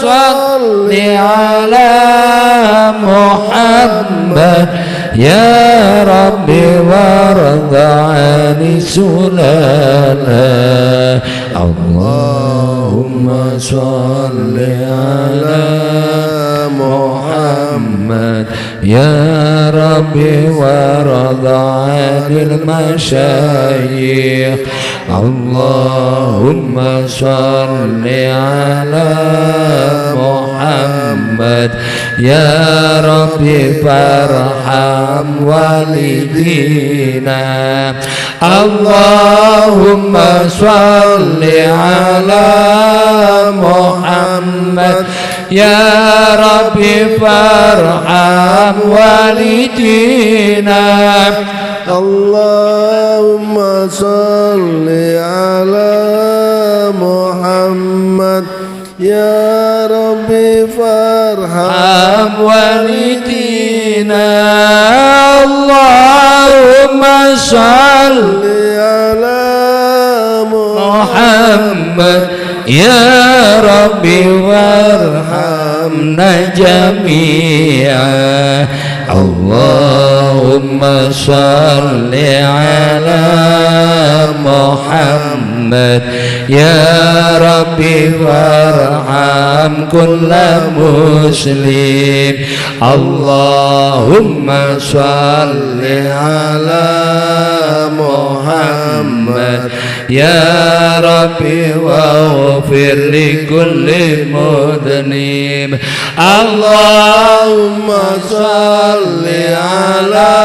صل على محمد يا ربي وارض عن سلالة اللهم صل على محمد يا ربي وارض عن المشايخ اللهم صل على محمد يا ربي فارحم والدينا اللهم صل على محمد يا ربي فارحم والدينا اللهم صل على محمد يا ربي فارحم والدينا اللهم صل على محمد يا ربي وارحمنا جميعا اللهم صل على محمد يا ربي وارحم كل مسلم اللهم صل على محمد يا ربي واغفر لكل مذنب اللهم صل على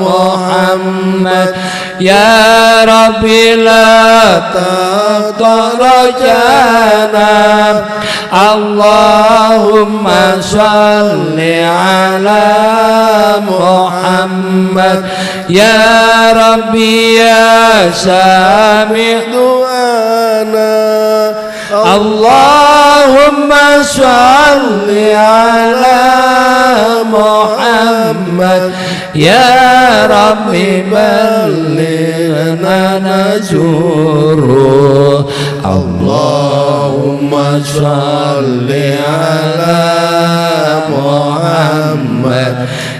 محمد يا ربي لا تقطع رجانا اللهم صل على محمد يا ربي يا سامع دعانا اللهم صل على محمد يا ربي بلغنا نزوره اللهم صل على محمد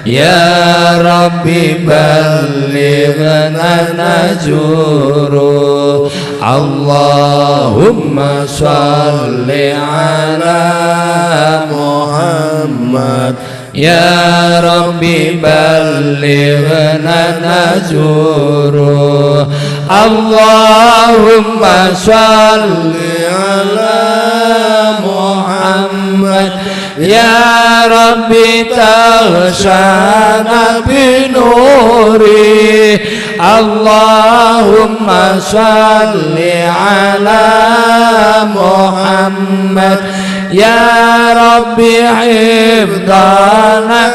يا ربي بلغنا نزوره اللهم صل على محمد يا ربي بلغنا نزوره اللهم صل على محمد يا ربي تغشانا بنوري اللهم صل على محمد يا ربي حفظنا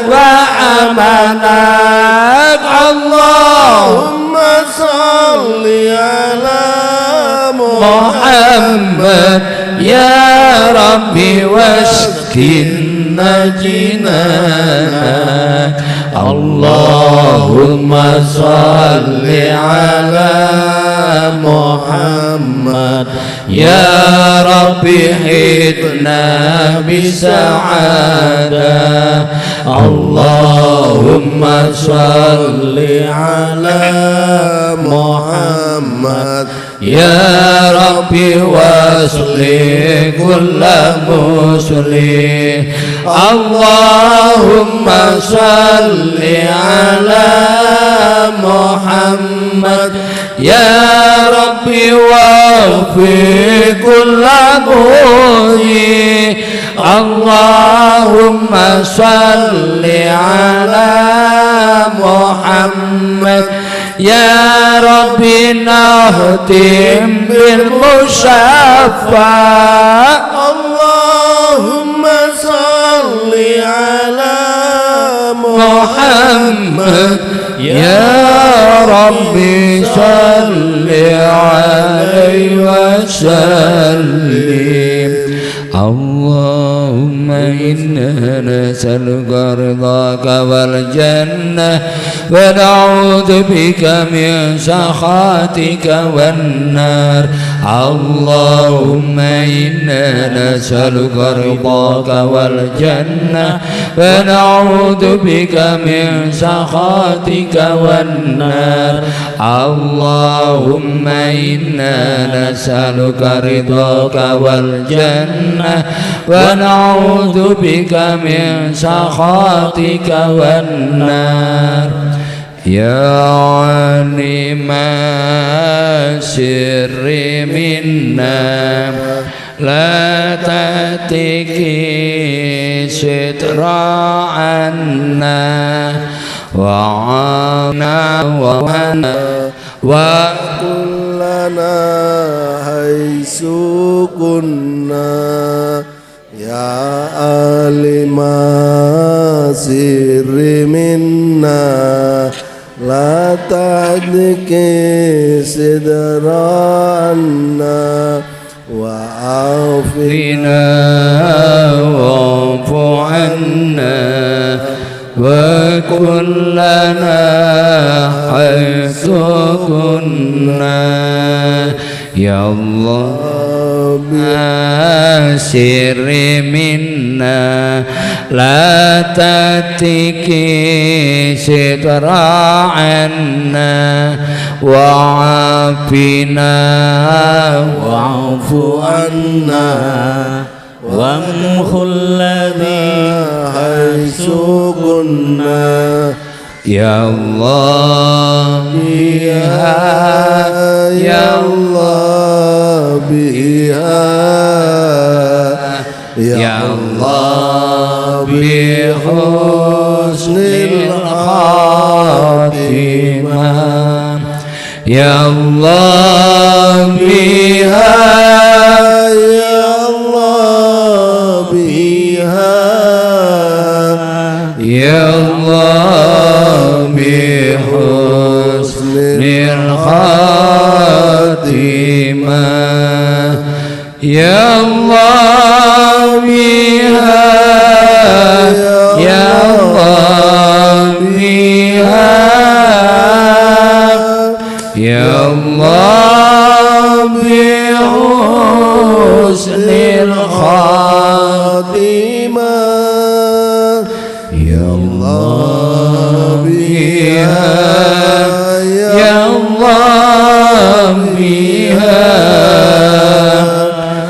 وأمانك اللهم صل على محمد يا ربي واسكننا جنانك اللهم صل على محمد يا ربي حيدنا بسعادة اللهم صل على محمد يا ربي واصل كل مسلم اللهم صل على محمد يا ربي واغفر كل مؤمن اللهم صل على محمد يا ربي نختم بالمشفع اللهم صل على محمد يا ربي صل عليه وسلم اللهم إنا نسألك رضاك والجنة ونعوذ بك من سخطك والنار اللهم إنا نسألك رضاك والجنة ونعوذ بك من سخطك والنار اللهم إنا نسألك رضاك والجنة ونعوذ بك من سخطك والنار يا عالم السر منا لا تأتيك ستر عنا وعنا وعنا وكلنا حيث كنا يا عالم السر منا لا تعدك صدر عنا وعافنا واعف عنا وكلنا حيث كنا يا الله سر منا لا تأتيك ستر عنا وعافنا واعف عنا وامحو الذي حيث كنا يا الله بها يا الله بها يا الله بحسن الخاتمة يا الله بها يا الله بها يا الله بحسن الخاتمة يا الله بها يا الله بها يا الله بحسن الخاتمة يا الله بها يا الله بها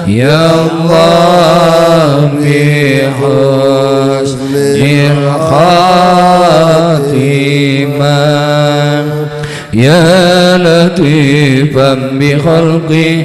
يا الله بحسن الخاتمة يا لطيفا بخلقه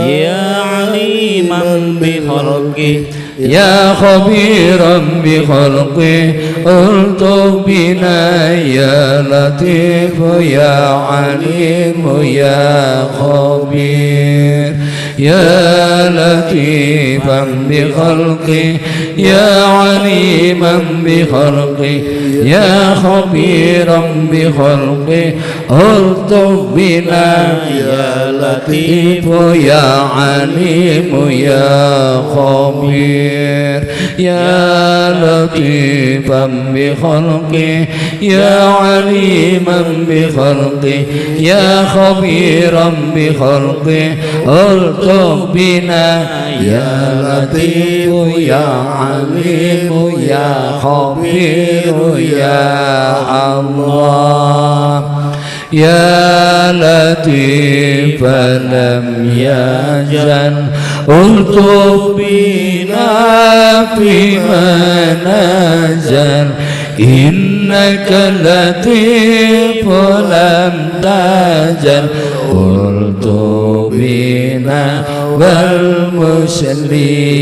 يا عليما بخلقه يا خبيرا بخلقه الطف بنا يا لطيف يا عليم يا خبير يا لطيفا بخلقه يا عليما بخلقه يا خبيرا بخلقه الطف بنا يا لطيف يا عليم يا خبير يا لطيفا بخلقه يا عليما بخلقه يا خبيرا بخلقه الطف بنا يا لطيف يا عليم يا خبير يا الله يا لطيفا لم يزل الطف بنا فيما نزل إنك لطيف لم تزل الطف بنا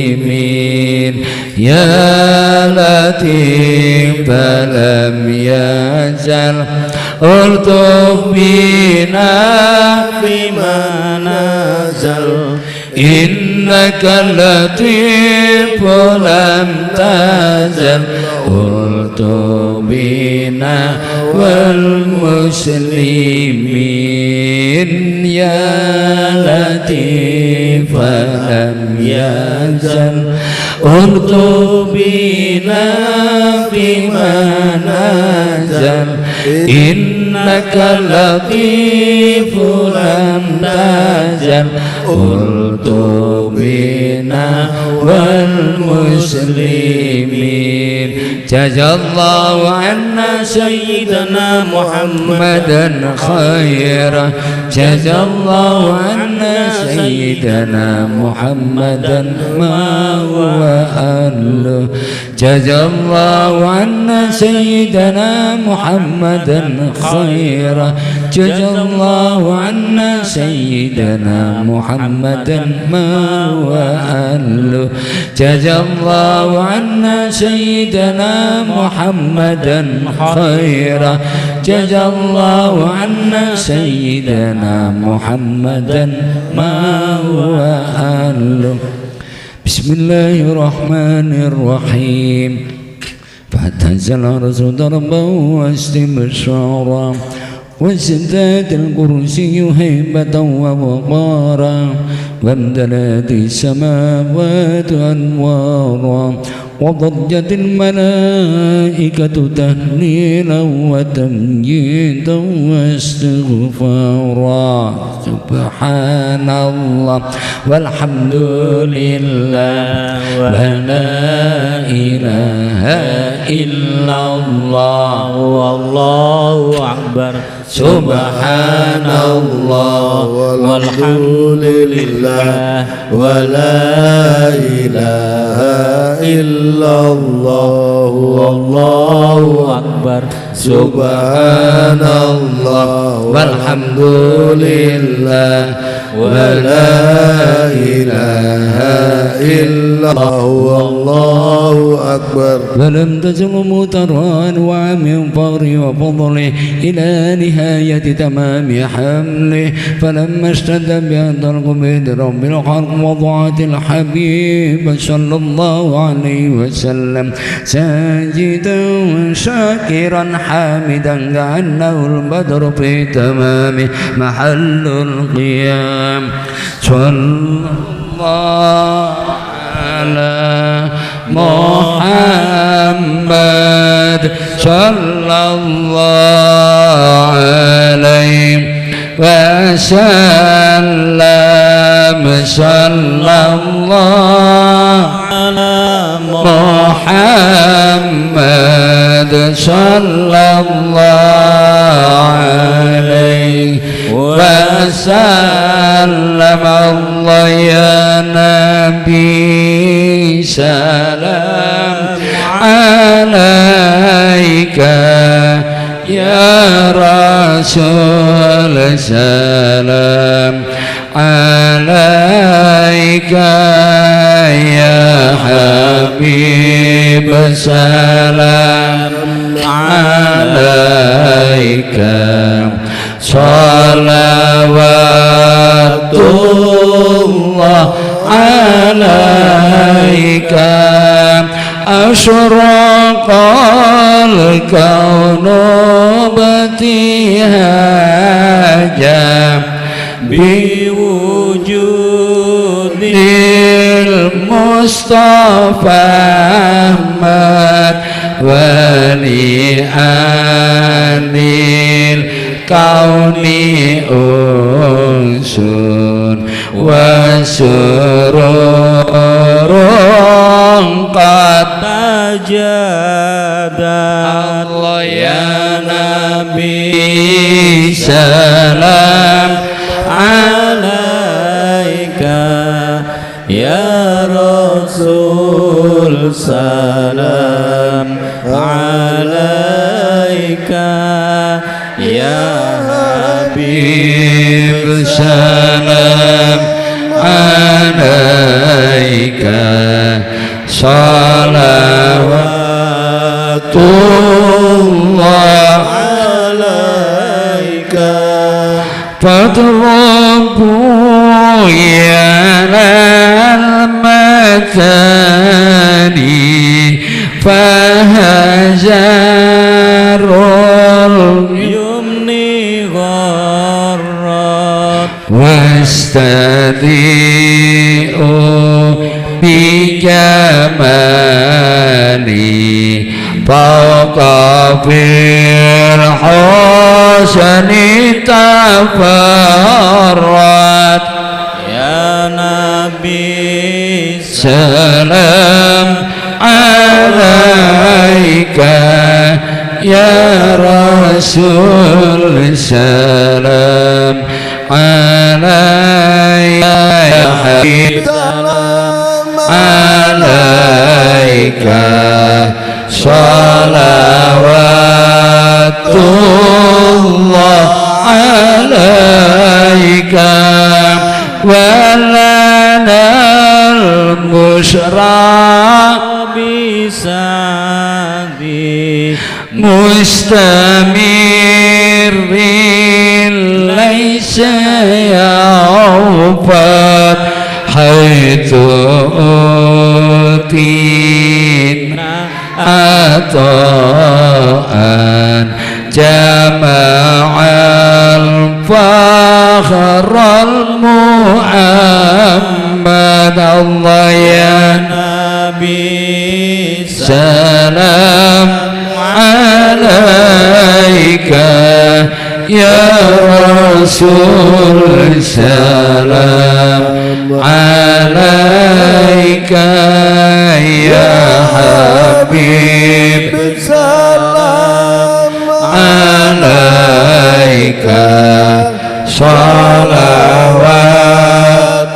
والمسلمين يا لطيف لم يزل الطف بنا فيما نزل إنك لطيف لم تزل الطف بنا والمسلمين يا لطيف لم يزل ارتب بنا فيما نزل إنك لطيف لم تزل ارتب بنا والمسلمين جزى الله عنا سيدنا محمدا خيرا جزى الله عنا سيدنا محمدا ما هو أهله جزى الله عنا سيدنا محمدا خيرا جزى الله عنا سيدنا محمدا ما هو أهله جزى الله عنا سيدنا محمدا خيرا جزى الله عنا سيدنا محمدا ما هو أهله بسم الله الرحمن الرحيم فاعتزل رسول ربه واستبشارا وازداد الكرسي هيبة ووقارا وامتلأت السماوات أنوارا وضجت الملائكة تهليلا وتمجيدا واستغفارا سبحان الله والحمد لله ولا إله إلا الله والله أكبر سبحان الله والحمد لله ولا إله إلا الله والله أكبر سبحان الله والحمد لله ولا إله إلا الله والله أكبر فلم تزل مترى أنواع من فضله وفضله إلى نهاية تمام حمله فلما اشتد بأنطلق بيد رب الخلق وضعت الحبيب صلى الله عليه وسلم ساجدا شاكرا حامدا كأنه البدر في تمام محل القيام صلى الله على محمد صلى الله عليه وسلم صلى الله على محمد صلى الله عليه وسلم الله يا نبي سلام عليك يا رسول سلام عليك يا حبيب سلام عليك صلوات الله عليك أشرق الكون بابتهاجا بوجود المصطفى أحمد ولآل الكون أنس وسرور قد تجدد الله يا نبي سلام عليك يا رسول سلام عليك يا حبيب سلام عليك صلوات الله عليك فاضربوا يا المثاني فهجر اليمن غرات واستضيء بجمالي فوق في الحسن تفرد يا نبي سلام عليك يا رسول سلام عليك يا حبيب عليك صلوات الله عليك ولنا البشرى بسعدي مستمر ليس يوفى حيث أوتينا عطاء جمع الفخر المحمد الله يا نبي سلام عليك يا رسول سلام عليك يا حبيب سلام عليك صلوات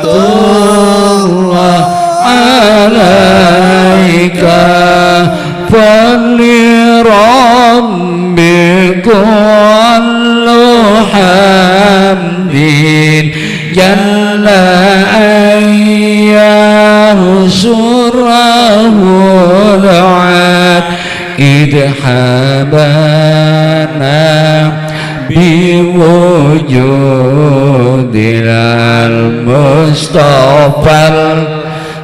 الله عليك فلربك كل حمد جل أن يهسره العاد إذ حبانا بوجود المصطفى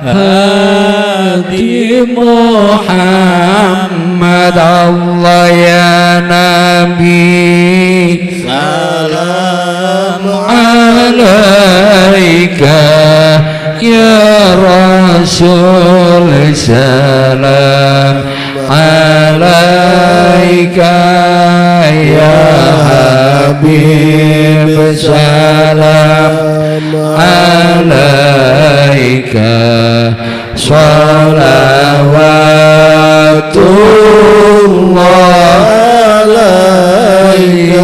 الهادي محمد الله يا نبي سلام عليك يا رسول سلام عليك يا حبيب سلام عليك صلوات الله عليك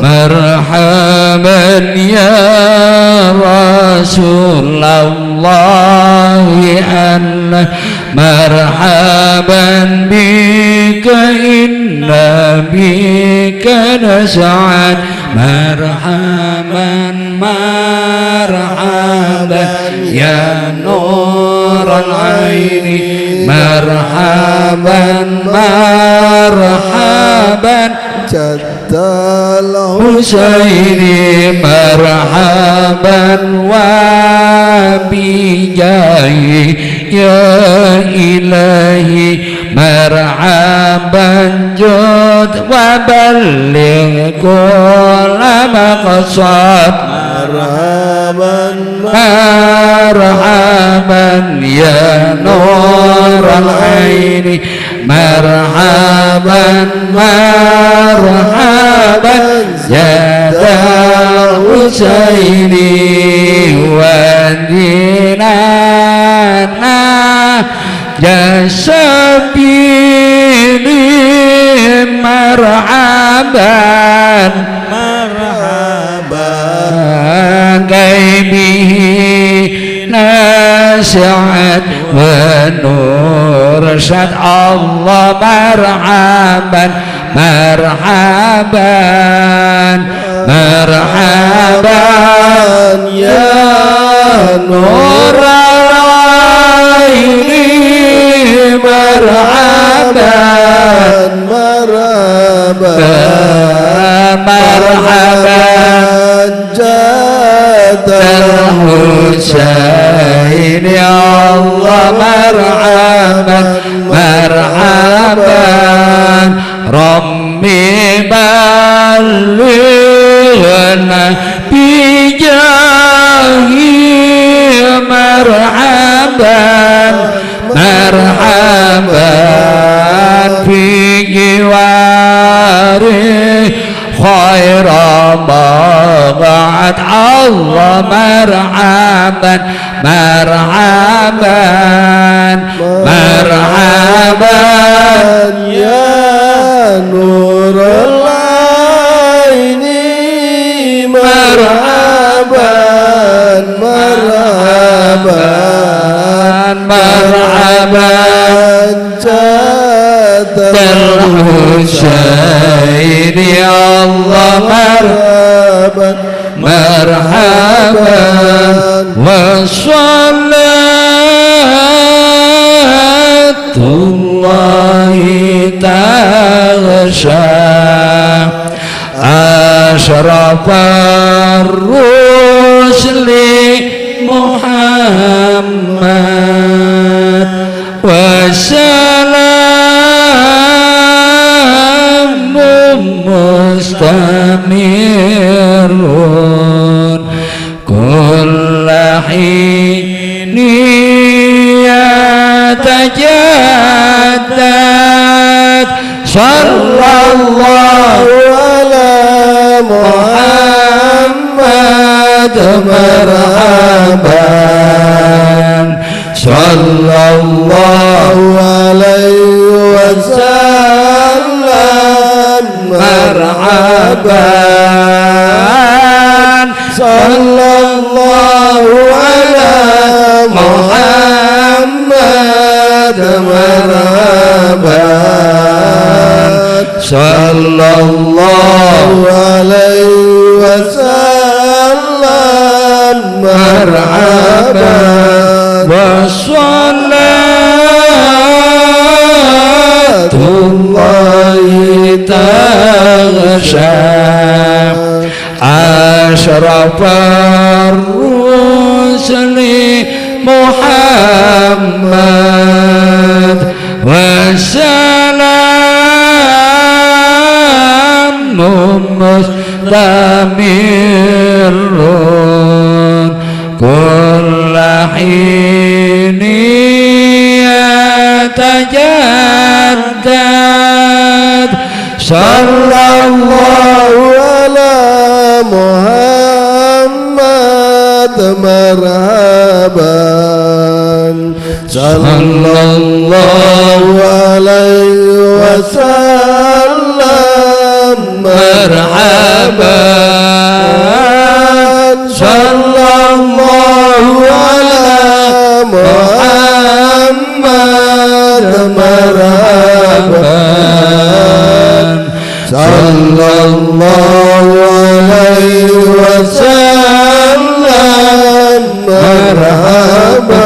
مرحبا يا رسول الله أن مرحبا بك إن بك نسعد مرحبا مرحبا يا نور العين مرحبا مرحبا جد الحسين مرحبا وبجاهي يا إلهي مرحبا جد وبلغ كل مقصد مرحبا مرحبا يا نور العين مرحبا مرحبا يا الحسين وديننا يا سبيلي مرحبا مرحبا غيبه ناسعت ونور شد الله مرحبا مرحبا مرحبا يا نور العين مرحبا مرحبا مرحبا جد الحسين يا الله مرحبا مرحبا ربي بلغنا بجاه مرحبا مرحبا مرحبا يا نور العين مرحبا مرحبا مرحبا جاد الحسين يا الله مرحبا مرحبا وصلاة الله تغشى أشرف الرسل محمد وسلام مستمر كل حين يتجدد صلى الله على محمد مرحبا صلى الله عليه وسلم مرحبا صلى الله على محمد مرحبا صلى الله عليه وسلم مرحبا وصلاة الله تغشى أشرف الرسل محمد وسلام مستمر كل حين يتجدد صلى الله على محمد مرحبا صلى الله عليه وسلم مرحبا صلى الله على محمد مرحبا صلى الله عليه وسلم مرحبا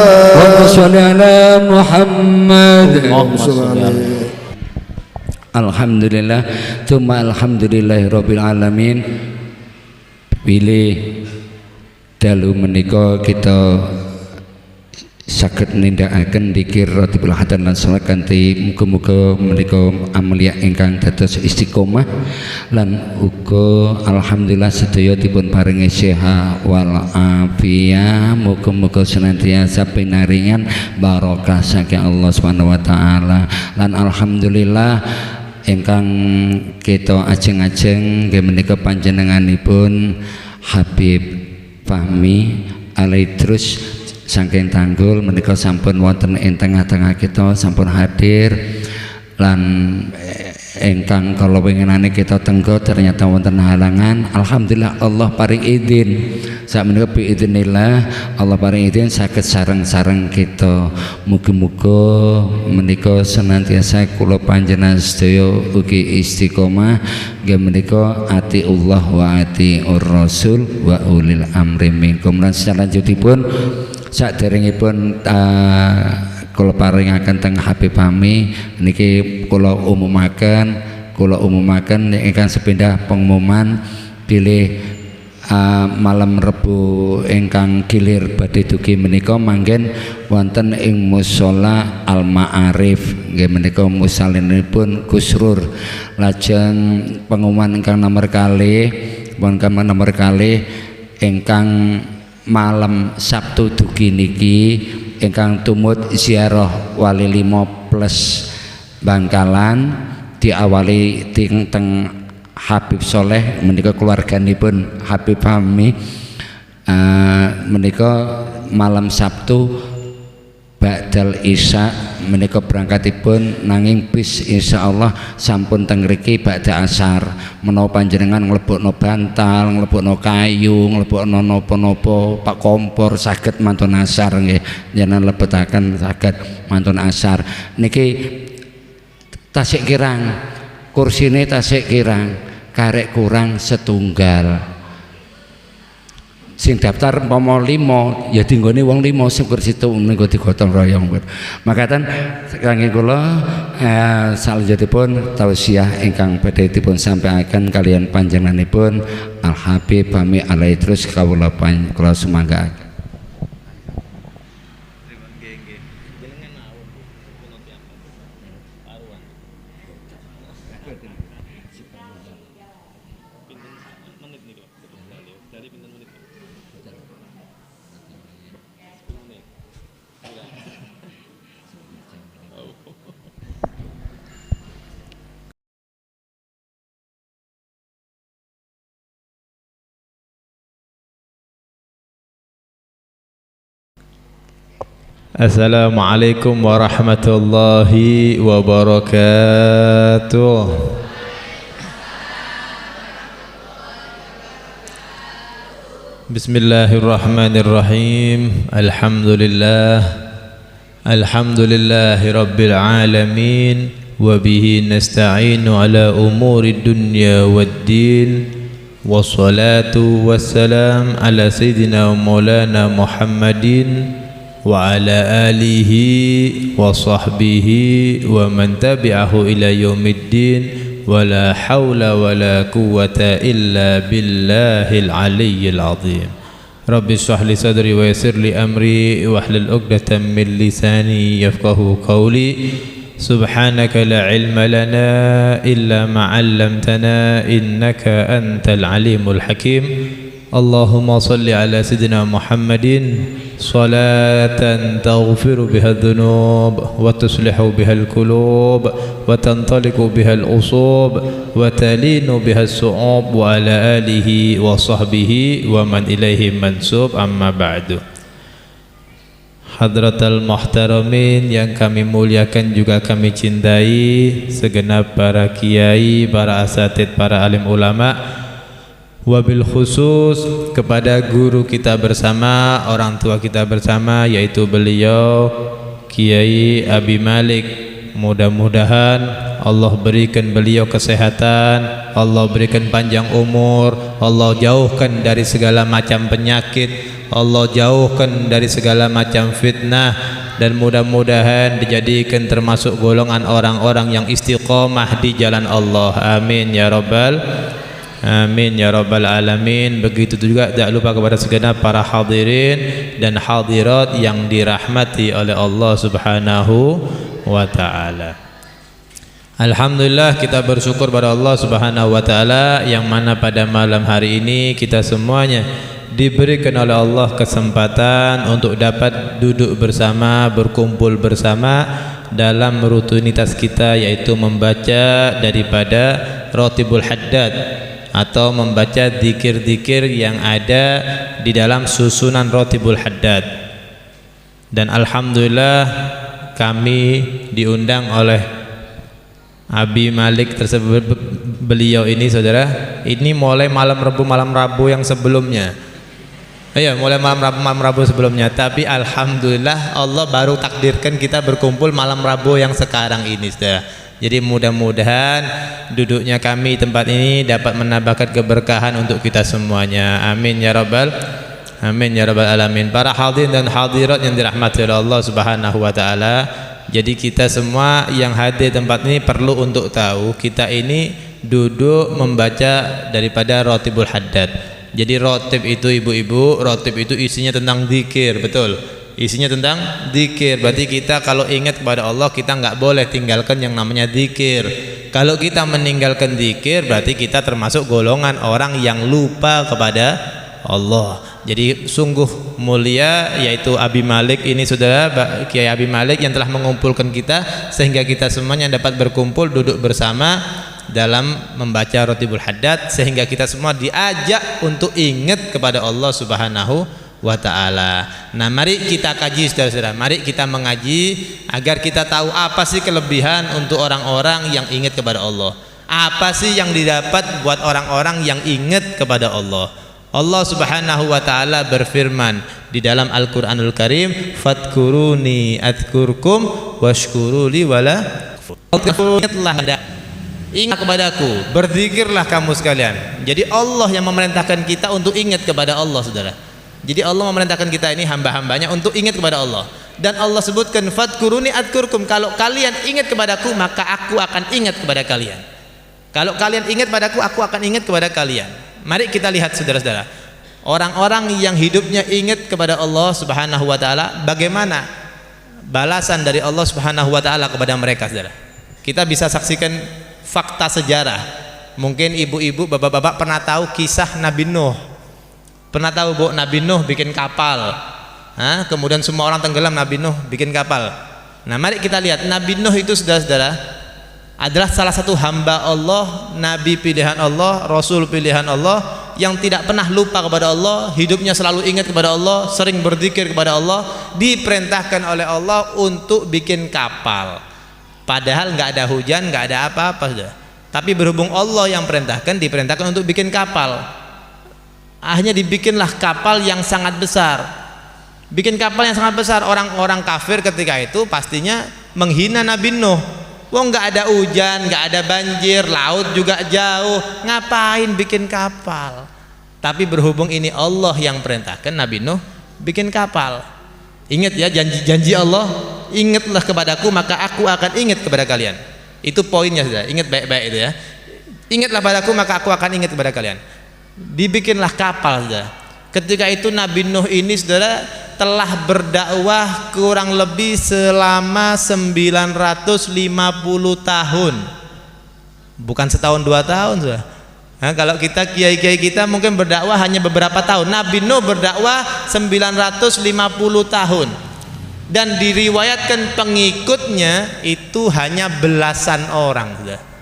صل على محمد. Alhamdulillah, tsumma alhamdulillahirabbil alamin. Pilih dalu menika kita saged nindakaken dzikir ratibul hadan lan salat kanthi muga-muga menika amalia ingkang dados istiqomah lan uga alhamdulillah sedaya dipun paringi sehat wal afiyah, muga-muga senantiasa pinaringan barokah saking Allah Subhanahu wa taala. Lan alhamdulillah ingkang kita ajeng-ajeng nggih menika panjenenganipun Habib Fahmi Alaidrus saking Tanggul menika sampun wonten ing tengah-tengah kita, sampun hadir lan ingkang kala winginane kita tenggo ternyata wonten halangan. Alhamdulillah Allah paring izin sak menika biidznillah Allah paring izin saged sareng-sareng kita. Muga-muga menika senantiasa kula panjenengan sedaya ugi istiqomah nggih menika atiullah wa atiur rasul wa ulil amri minkum. Lan salanjutipun saderengipun kula paringaken teng Habib Fahmi niki kula umumaken ingkang sepindah pengumuman pilih malam Rebu ingkang gilir badhe dugi menika manggen wonten ing mushola Al Ma'arif nggih menika musalinipun Gusrur. Lajeng pengumuman ingkang nomor kalih ingkang malam Sabtu dugi niki ingkang tumut ziarah Wali 5 plus Bangkalan diawali teng Habib Soleh menika keluarganipun Habib Fahmi menika malam Sabtu ba'dal isya menika berangkatipun nanging bis insyaallah sampun teng mriki ba'da asar menawa panjenengan nglebokno bantal, nglebokno kayu, nglebokno napa-napa pak kompor saged mantun asar nggih jenengan lebetaken saged mantun asar niki tasik kirang kursine tasik kirang karek kurang setunggal sing daftar umpama 5 ya dinggone wong 5 sing kursi itu niku digotong royong. Makaten kangge kula salajengipun tausiah ingkang badhe dipun sampaikan kalian panjenenganipun Al Habib Bami alaihi terus kawula kula sumangga. Assalamualaikum warahmatullahi wabarakatuh. Bismillahirrahmanirrahim. Alhamdulillahi rabbil alamin wa bihi nasta'inu ala umuri dunya waddin wassalatu wassalam ala sayyidina maulana Muhammadin wa ala alihi wa sahbihi wa man tabi'ahu ila yaumiddin wa la hawla wa la quwwata illa billahil aliyyil azim. Rabbi shrah li sadri wa yassir li amri wa hlul 'uqdatam min lisani yafqahu qawli. Subhanaka la ilma lana illa ma 'allamtana innaka antal alimul hakim. Allahumma salli ala sayyidina Muhammadin salatan taghfiru biha dhunub wa tuslihu biha al-qulub wa tantaliqu biha al-usub wa talinu biha as-su'ub wa ala alihi wa sahbihi wa man ilaihi mansub amma ba'du. Hadratal muhtaramin yang kami muliakan juga kami cintai, segenap para kiai, para asatid, para alim ulama, wabil khusus kepada guru kita bersama, orang tua kita bersama, yaitu beliau Kiai Abi Malik. Mudah-mudahan Allah berikan beliau kesehatan, Allah berikan panjang umur, Allah jauhkan dari segala macam penyakit, Allah jauhkan dari segala macam fitnah, dan mudah-mudahan dijadikan termasuk golongan orang-orang yang istiqomah di jalan Allah. Amin ya rabbal amin ya rabbal alamin. Begitu juga tak lupa kepada segenap para hadirin dan hadirat yang dirahmati oleh Allah Subhanahu wa taala. Alhamdulillah, kita bersyukur pada Allah Subhanahu wa taala yang mana pada malam hari ini kita semuanya diberikan oleh Allah kesempatan untuk dapat duduk bersama, berkumpul bersama dalam rutinitas kita, yaitu membaca daripada Ratibul Haddad atau membaca zikir-zikir yang ada di dalam susunan Ratibul Haddad. Dan alhamdulillah kami diundang oleh Abi Malik tersebut. Beliau ini saudara, ini mulai malam Rabu yang sebelumnya. Iya, mulai malam Rabu sebelumnya. Tapi alhamdulillah Allah baru takdirkan kita berkumpul malam Rabu yang sekarang ini, saudara. Jadi mudah-mudahan duduknya kami tempat ini dapat menambahkan keberkahan untuk kita semuanya. Amin ya rabbal alamin. Para hadirin dan hadirat yang dirahmati oleh Allah Subhanahu wa taala. Jadi kita semua yang hadir tempat ini perlu untuk tahu, kita ini duduk membaca daripada Ratibul Haddad. Jadi ratib itu ibu-ibu, ratib itu isinya tentang zikir, betul? Isinya tentang zikir. Berarti kita kalau ingat kepada Allah, kita nggak boleh tinggalkan yang namanya zikir. Kalau kita meninggalkan zikir, berarti kita termasuk golongan orang yang lupa kepada Allah. Jadi sungguh mulia, yaitu Abi Malik ini, saudara, Kiai Abi Malik yang telah mengumpulkan kita sehingga kita semuanya dapat berkumpul duduk bersama dalam membaca Ratibul Haddad, sehingga kita semua diajak untuk ingat kepada Allah Subhanahu wa ta'ala. Nah, mari kita kaji saudara-saudara, mari kita mengaji agar kita tahu apa sih kelebihan untuk orang-orang yang ingat kepada Allah, apa sih yang didapat buat orang-orang yang ingat kepada Allah. Allah Subhanahu wa ta'ala berfirman di dalam Al-Qur'anul Karim, fadkuruni adkurkum washkuruli wala ingat kepadaku, berzikirlah kamu sekalian. Jadi Allah yang memerintahkan kita untuk ingat kepada Allah, saudara. Jadi Allah memerintahkan kita ini hamba-hambanya untuk ingat kepada Allah. Dan Allah sebutkan fadkuruni adkurkum, kalau kalian ingat kepadaku maka aku akan ingat kepada kalian. Kalau kalian ingat padaku, aku akan ingat kepada kalian. Mari kita lihat saudara-saudara, orang-orang yang hidupnya ingat kepada Allah Subhanahu wa ta'ala, bagaimana balasan dari Allah Subhanahu wa ta'ala kepada mereka, saudara. Kita bisa saksikan fakta sejarah. Mungkin ibu-ibu, bapak-bapak pernah tahu kisah Nabi Nuh. Pernah tahu Bu, Nabi Nuh bikin kapal, kemudian semua orang tenggelam, Nabi Nuh bikin kapal. Nah, mari kita lihat Nabi Nuh itu, saudara-saudara, adalah salah satu hamba Allah, nabi pilihan Allah, rasul pilihan Allah, yang tidak pernah lupa kepada Allah, hidupnya selalu ingat kepada Allah, sering berzikir kepada Allah, diperintahkan oleh Allah untuk bikin kapal. Padahal nggak ada hujan, nggak ada apa-apa, sudah. Tapi berhubung Allah yang diperintahkan untuk bikin kapal. Akhirnya dibikinlah kapal yang sangat besar. Bikin kapal yang sangat besar. Orang-orang kafir ketika itu pastinya menghina Nabi Nuh. Wong nggak ada hujan, nggak ada banjir, laut juga jauh, ngapain bikin kapal? Tapi berhubung ini Allah yang perintahkan Nabi Nuh bikin kapal. Ingat ya janji Allah, ingatlah kepadaku maka aku akan ingat kepada kalian. Itu poinnya, saudara. Ingat baik-baik itu ya. Ingatlah padaku maka aku akan ingat kepada kalian. Dibikinlah kapal, saudara. Ketika itu Nabi Nuh ini, saudara, telah berdakwah kurang lebih selama 950 tahun. Bukan setahun 2 tahun, saudara. Nah, kalau kita kiai-kiai kita mungkin berdakwah hanya beberapa tahun. Nabi Nuh berdakwah 950 tahun. Dan diriwayatkan pengikutnya itu hanya belasan orang, saudara.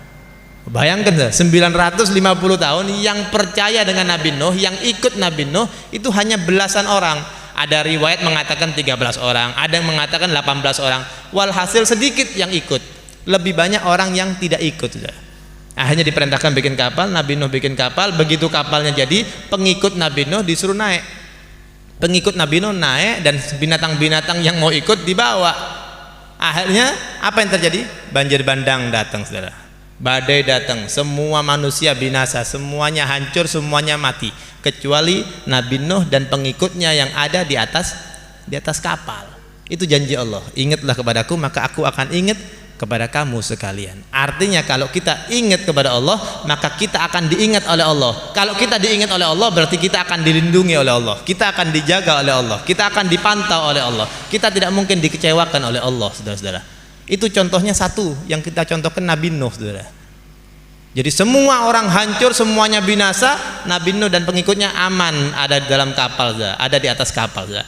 Bayangkan 950 tahun yang percaya dengan Nabi Nuh, yang ikut Nabi Nuh itu hanya belasan orang. Ada riwayat mengatakan 13 orang, ada yang mengatakan 18 orang. Walhasil sedikit yang ikut, lebih banyak orang yang tidak ikut. Akhirnya diperintahkan bikin kapal, Nabi Nuh bikin kapal. Begitu kapalnya jadi, pengikut Nabi Nuh disuruh naik. Pengikut Nabi Nuh naik dan binatang-binatang yang mau ikut dibawa. Akhirnya apa yang terjadi? Banjir bandang datang, saudara. Badai datang, semua manusia binasa, semuanya hancur, semuanya mati, kecuali Nabi Nuh dan pengikutnya yang ada di atas kapal. Itu janji Allah, ingatlah kepadaku maka aku akan ingat kepada kamu sekalian. Artinya kalau kita ingat kepada Allah maka kita akan diingat oleh Allah. Kalau kita diingat oleh Allah berarti kita akan dilindungi oleh Allah, kita akan dijaga oleh Allah, kita akan dipantau oleh Allah, kita tidak mungkin dikecewakan oleh Allah, saudara-saudara. Itu contohnya satu yang kita contohkan Nabi Nuh, saudara. Jadi semua orang hancur, semuanya binasa, Nabi Nuh dan pengikutnya aman, ada di dalam kapal, saudara. Ada di atas kapal, saudara.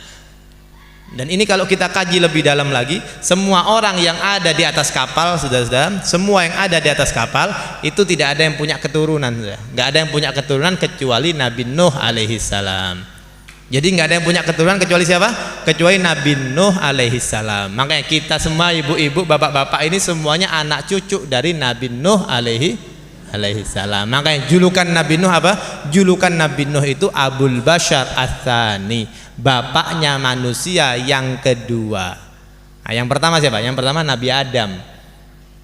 Dan ini kalau kita kaji lebih dalam lagi, semua orang yang ada di atas kapal, saudara-saudara, semua yang ada di atas kapal itu tidak ada yang punya keturunan, saudara. Nggak ada yang punya keturunan kecuali Nabi Nuh alaihi salam. Jadi nggak ada yang punya keturunan kecuali siapa? Kecuali Nabi Nuh alaihi salam. Makanya kita semua ibu-ibu, bapak-bapak ini semuanya anak cucu dari Nabi Nuh alaihi salam. Makanya julukan Nabi Nuh apa? Julukan Nabi Nuh itu Abul Bashar Ats-Tsani, bapaknya manusia yang kedua. Nah, yang pertama siapa? Yang pertama Nabi Adam.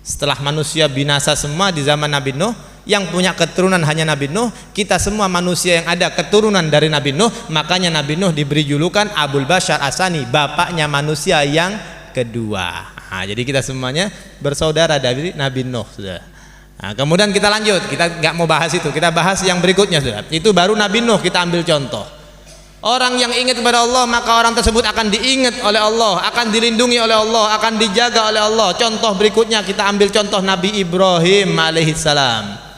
Setelah manusia binasa semua di zaman Nabi Nuh, yang punya keturunan hanya Nabi Nuh. Kita semua manusia yang ada keturunan dari Nabi Nuh, makanya Nabi Nuh diberi julukan Abul Bashar Ats-Tsani, bapaknya manusia yang kedua. Nah, jadi kita semuanya bersaudara dari Nabi Nuh, saudara. Nah, kemudian kita lanjut, kita nggak mau bahas itu, kita bahas yang berikutnya, saudara. Itu baru Nabi Nuh, kita ambil contoh. Orang yang ingat kepada Allah maka orang tersebut akan diingat oleh Allah, akan dilindungi oleh Allah, akan dijaga oleh Allah. Contoh berikutnya kita ambil contoh Nabi Ibrahim alaihissalam.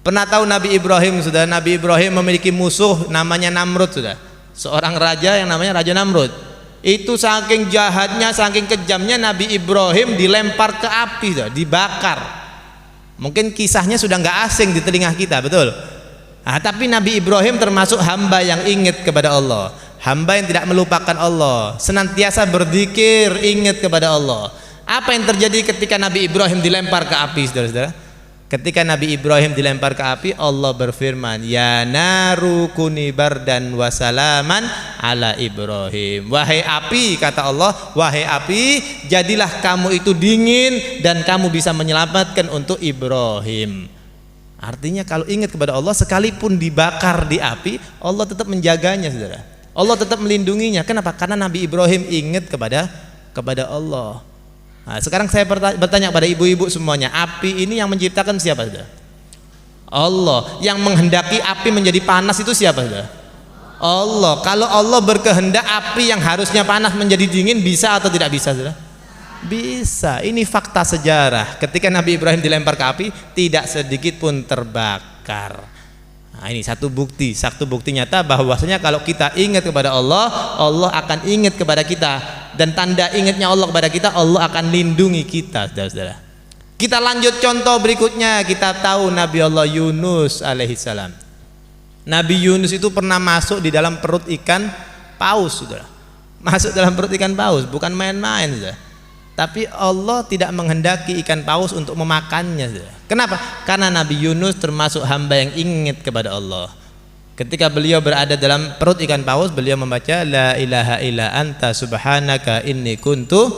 Pernah tahu Nabi Ibrahim, sudah? Nabi Ibrahim memiliki musuh namanya Namrud, sudah. Seorang raja yang namanya Raja Namrud. Itu saking jahatnya, saking kejamnya Nabi Ibrahim dilempar ke api, sudah, dibakar. Mungkin kisahnya sudah nggak asing di telinga kita, betul? Nah, tapi Nabi Ibrahim termasuk hamba yang ingat kepada Allah, hamba yang tidak melupakan Allah, senantiasa berzikir, ingat kepada Allah. Apa yang terjadi ketika Nabi Ibrahim dilempar ke api, saudara-saudara? Ketika Nabi Ibrahim dilempar ke api, Allah berfirman, ya naru kuni bardan wa salaman ala Ibrahim. Wahai api, kata Allah, wahai api, jadilah kamu itu dingin dan kamu bisa menyelamatkan untuk Ibrahim. Artinya kalau ingat kepada Allah, sekalipun dibakar di api, Allah tetap menjaganya, saudara. Allah tetap melindunginya. Kenapa? Karena Nabi Ibrahim ingat kepada Allah. Nah, sekarang saya bertanya pada ibu-ibu semuanya, api ini yang menciptakan siapa, saudara? Allah. Yang menghendaki api menjadi panas itu siapa, saudara? Allah. Kalau Allah berkehendak api yang harusnya panas menjadi dingin, bisa atau tidak bisa, saudara? Bisa. Ini fakta sejarah. Ketika Nabi Ibrahim dilempar ke api, tidak sedikit pun terbakar. Nah, ini satu bukti nyata bahwasanya kalau kita ingat kepada Allah, Allah akan ingat kepada kita. Dan tanda ingatnya Allah kepada kita, Allah akan lindungi kita, saudara-saudara. Kita lanjut contoh berikutnya. Kita tahu Nabi Allah Yunus alaihissalam. Nabi Yunus itu pernah masuk di dalam perut ikan paus, saudara. Masuk dalam perut ikan paus, bukan main-main, saudara. Tapi Allah tidak menghendaki ikan paus untuk memakannya, saudara. Kenapa? Karena Nabi Yunus termasuk hamba yang ingat kepada Allah. Ketika beliau berada dalam perut ikan paus, beliau membaca la ilaha illa anta subhanaka inni kuntu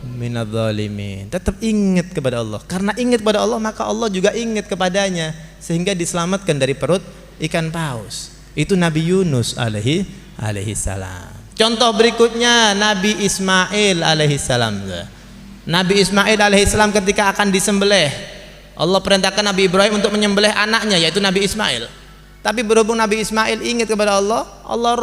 minadh-dhalimin. Tetap ingat kepada Allah. Karena ingat kepada Allah, maka Allah juga ingat kepadanya sehingga diselamatkan dari perut ikan paus. Itu Nabi Yunus alaihi salam. Contoh berikutnya Nabi Ismail alaihi salam. Nabi Ismail alaihi salam ketika akan disembelih, Allah perintahkan Nabi Ibrahim untuk menyembelih anaknya, yaitu Nabi Ismail. Tapi berhubung Nabi Ismail ingat kepada Allah, Allah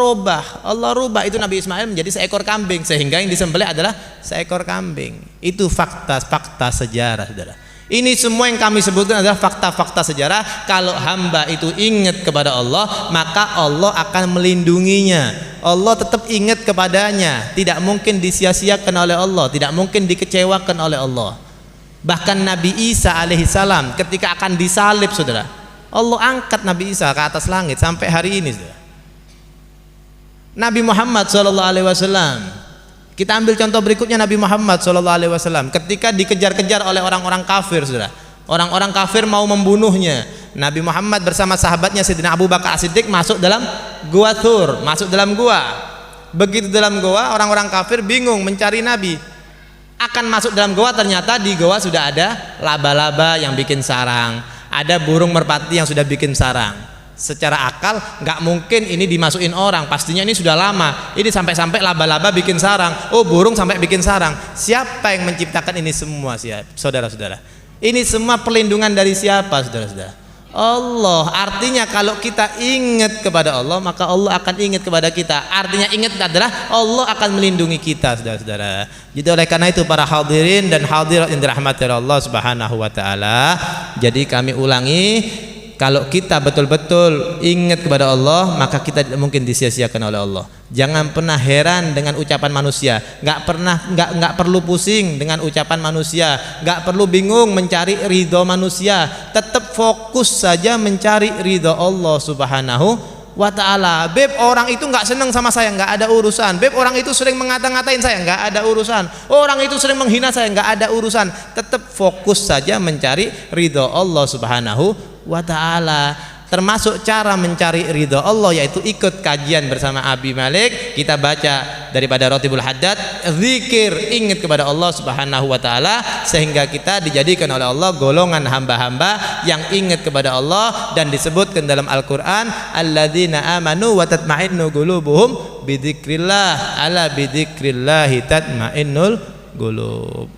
rubah itu Nabi Ismail menjadi seekor kambing, sehingga yang disembelih adalah seekor kambing. Itu fakta sejarah, saudara. Ini semua yang kami sebutkan adalah fakta-fakta sejarah. Kalau hamba itu ingat kepada Allah, maka Allah akan melindunginya. Allah tetap ingat kepadanya, tidak mungkin disia-siakan oleh Allah, tidak mungkin dikecewakan oleh Allah. Bahkan Nabi Isa alaihissalam ketika akan disalib, saudara, Allah angkat Nabi Isa ke atas langit sampai hari ini, saudara. Nabi Muhammad SAW, kita ambil contoh berikutnya Nabi Muhammad SAW ketika dikejar-kejar oleh orang-orang kafir, saudara. Orang-orang kafir mau membunuhnya. Nabi Muhammad bersama sahabatnya Sayyidina Abu Bakar As-Siddiq masuk dalam gua Thur, masuk dalam gua. Begitu dalam gua, orang-orang kafir bingung mencari Nabi. Akan masuk dalam gua, ternyata di gua sudah ada laba-laba yang bikin sarang, ada burung merpati yang sudah bikin sarang. Secara akal nggak mungkin ini dimasukin orang, pastinya ini sudah lama. Ini sampai-sampai laba-laba bikin sarang, oh burung sampai bikin sarang. Siapa yang menciptakan ini semua, saudara-saudara? Ini semua perlindungan dari siapa, saudara-saudara? Allah. Artinya kalau kita ingat kepada Allah, maka Allah akan ingat kepada kita. Artinya ingat adalah Allah akan melindungi kita, saudara-saudara. Jadi oleh karena itu para hadirin dan hadirat yang dirahmati Allah Subhanahu wa taala, jadi kami ulangi, kalau kita betul-betul ingat kepada Allah, maka kita tidak mungkin disia-siakan oleh Allah. Jangan pernah heran dengan ucapan manusia, nggak perlu pusing dengan ucapan manusia, nggak perlu bingung mencari ridho manusia. Tetap fokus saja mencari ridho Allah Subhanahu wa ta'ala. Beb, orang itu nggak seneng sama saya, nggak ada urusan. Beb, orang itu sering mengata-ngatain saya, nggak ada urusan. Orang itu sering menghina saya, nggak ada urusan. Tetap fokus saja mencari ridho Allah Subhanahu wa ta'ala. Termasuk cara mencari ridho Allah yaitu ikut kajian bersama Abi Malik. Kita baca daripada Ratibul Haddad, zikir, ingat kepada Allah Subhanahu wa taala, sehingga kita dijadikan oleh Allah golongan hamba-hamba yang ingat kepada Allah. Dan disebutkan dalam Al-Qur'an, alladzina amanu wa tatma'innu qulubuhum bidzikrillah, ala bidzikrillahi tatma'innul qulub.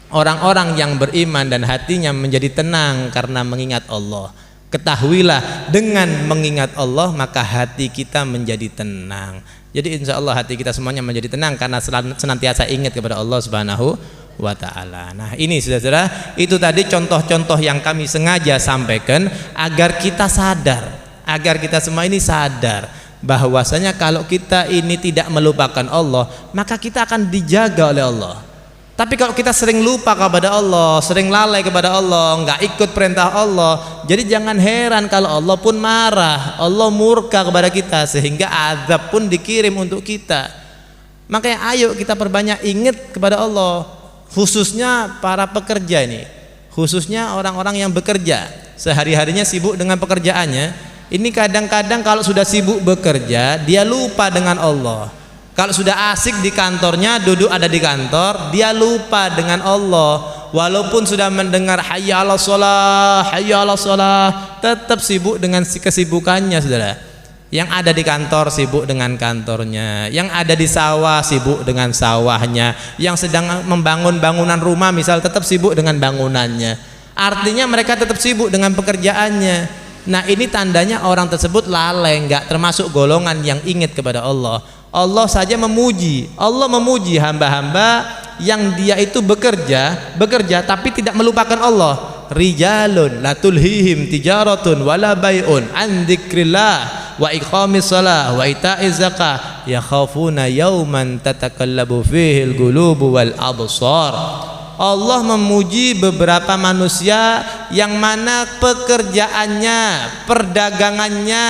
Orang-orang yang beriman dan hatinya menjadi tenang karena mengingat Allah. Ketahuilah, dengan mengingat Allah maka hati kita menjadi tenang. Jadi insya Allah hati kita semuanya menjadi tenang karena senantiasa ingat kepada Allah Subhanahu wa ta'ala. Nah ini saudara-saudara, itu tadi contoh-contoh yang kami sengaja sampaikan agar kita sadar, agar kita semua ini sadar bahwasanya kalau kita ini tidak melupakan Allah, maka kita akan dijaga oleh Allah. Tapi kalau kita sering lupa kepada Allah, sering lalai kepada Allah, nggak ikut perintah Allah, jadi jangan heran kalau Allah pun marah, Allah murka kepada kita, sehingga azab pun dikirim untuk kita. Makanya ayo kita perbanyak ingat kepada Allah, khususnya para pekerja ini, khususnya orang-orang yang bekerja, sehari-harinya sibuk dengan pekerjaannya. Ini kadang-kadang kalau sudah sibuk bekerja, dia lupa dengan Allah. Kalau sudah asik di kantornya, duduk ada di kantor, dia lupa dengan Allah. Walaupun sudah mendengar hayya 'alas shalah, hayya 'alas shalah, tetap sibuk dengan kesibukannya, Saudara. Yang ada di kantor sibuk dengan kantornya, yang ada di sawah sibuk dengan sawahnya, yang sedang membangun bangunan rumah misal tetap sibuk dengan bangunannya. Artinya mereka tetap sibuk dengan pekerjaannya. Nah, ini tandanya orang tersebut lalai, enggak termasuk golongan yang ingat kepada Allah. Allah saja memuji, Allah memuji hamba-hamba yang dia itu bekerja tapi tidak melupakan Allah. Rijalun la tulhihim tijaratun wala bai'un an dzikrillah wa iqamis shalah wa ita'iz zakah yakhafuna yauman tatakallabu fihil qulubu wal absar. Allah memuji beberapa manusia yang mana pekerjaannya, perdagangannya,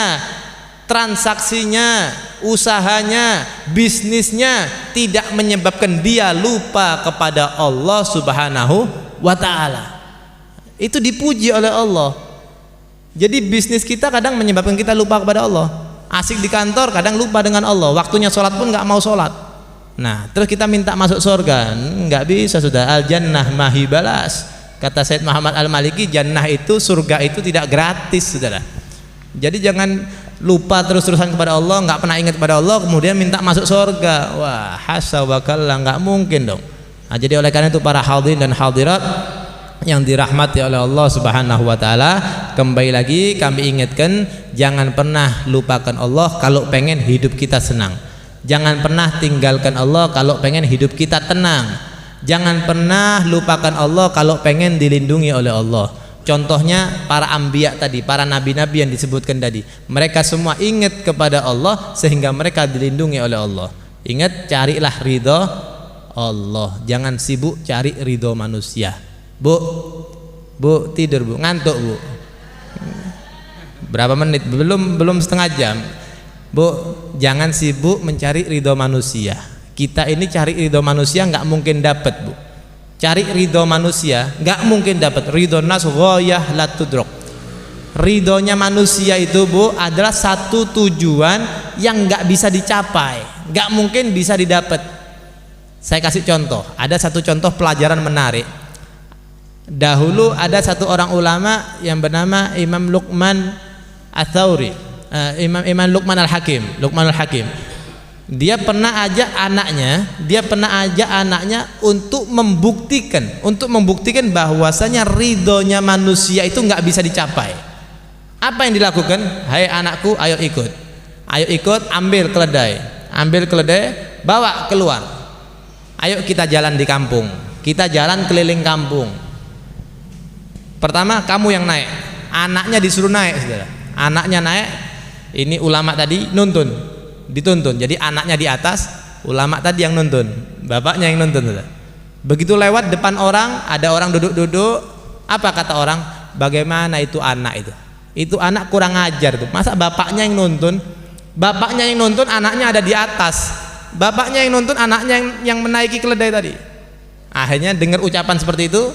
transaksinya, usahanya, bisnisnya tidak menyebabkan dia lupa kepada Allah Subhanahu wa ta'ala. Itu dipuji oleh Allah. Jadi bisnis kita kadang menyebabkan kita lupa kepada Allah. Asik di kantor kadang lupa dengan Allah, waktunya sholat pun nggak mau sholat. Nah, terus kita minta masuk surga, nggak bisa. Sudah al jannah mahibalas, kata Said Muhammad Al-Maliki, jannah itu, surga itu tidak gratis, Saudara. Jadi jangan lupa terus-terusan kepada Allah, nggak pernah ingat kepada Allah, kemudian minta masuk surga. Wah, hasa wa kalla, nggak mungkin dong. Nah, jadi oleh karena itu para hadirin dan hadirat yang dirahmati oleh Allah Subhanahu wa ta'ala, kembali lagi kami ingatkan, jangan pernah lupakan Allah kalau pengen hidup kita senang. Jangan pernah tinggalkan Allah kalau pengen hidup kita tenang. Jangan pernah lupakan Allah kalau pengen dilindungi oleh Allah. Contohnya para anbiya tadi, para nabi-nabi yang disebutkan tadi, mereka semua ingat kepada Allah sehingga mereka dilindungi oleh Allah. Ingat, carilah ridho Allah, jangan sibuk cari ridho manusia. Bu tidur, Bu, ngantuk, Bu. Berapa menit? Belum setengah jam. Bu, jangan sibuk mencari ridho manusia. Kita ini cari ridho manusia nggak mungkin dapat, Bu. Cari ridho manusia nggak mungkin dapat. Ridho nas ghayah la tudrak. Ridhonya manusia itu, Bu, adalah satu tujuan yang nggak bisa dicapai, nggak mungkin bisa didapat. Saya kasih contoh. Ada satu contoh pelajaran menarik. Dahulu ada satu orang ulama yang bernama Imam Luqman Ats-Tsauri, Imam Luqman Al-Hakim. Dia pernah ajak anaknya untuk membuktikan bahwasanya ridhonya manusia itu nggak bisa dicapai. Apa yang dilakukan? Hai anakku, ayo ikut, ambil keledai, bawa keluar. Ayo kita jalan di kampung, kita jalan keliling kampung. Pertama kamu yang naik, anaknya disuruh naik, Saudara. Anaknya naik, ini ulama tadi dituntun. Jadi anaknya di atas, ulama tadi yang nuntun, bapaknya yang nuntun, Saudara. Begitu lewat depan orang, ada orang duduk-duduk. Apa kata orang? Bagaimana itu anak itu? Itu anak kurang ajar tuh. Masa bapaknya yang nuntun? Bapaknya yang nuntun, anaknya ada di atas. Bapaknya yang nuntun, anaknya yang menaiki keledai tadi. Akhirnya dengar ucapan seperti itu,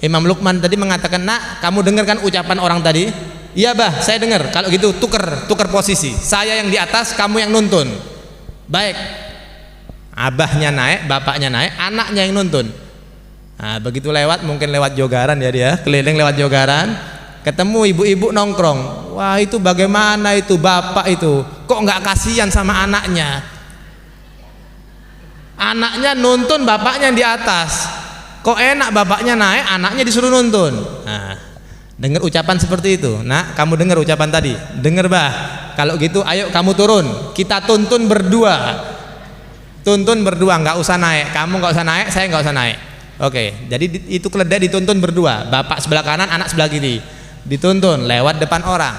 Imam Luqman tadi mengatakan, "Nak, kamu dengarkan ucapan orang tadi?" "Iya, Bah, saya dengar." "Kalau gitu tuker posisi. Saya yang di atas, kamu yang nuntun." "Baik." Abahnya naik, bapaknya naik, anaknya yang nuntun. Nah, begitu mungkin lewat Jogaran ya dia, keliling lewat Jogaran, ketemu ibu-ibu nongkrong. Wah, itu bagaimana itu bapak itu? Kok nggak kasihan sama anaknya? Anaknya nuntun, bapaknya yang di atas. Kok enak bapaknya naik, anaknya disuruh nuntun. Nah, dengar ucapan seperti itu. Nah, kamu dengar ucapan tadi. Dengar, Bah. Kalau gitu ayo kamu turun. Kita tuntun berdua, nggak usah naik. Kamu nggak usah naik, saya nggak usah naik. Oke, jadi itu keledai dituntun berdua. Bapak sebelah kanan, anak sebelah kiri. Dituntun lewat depan orang.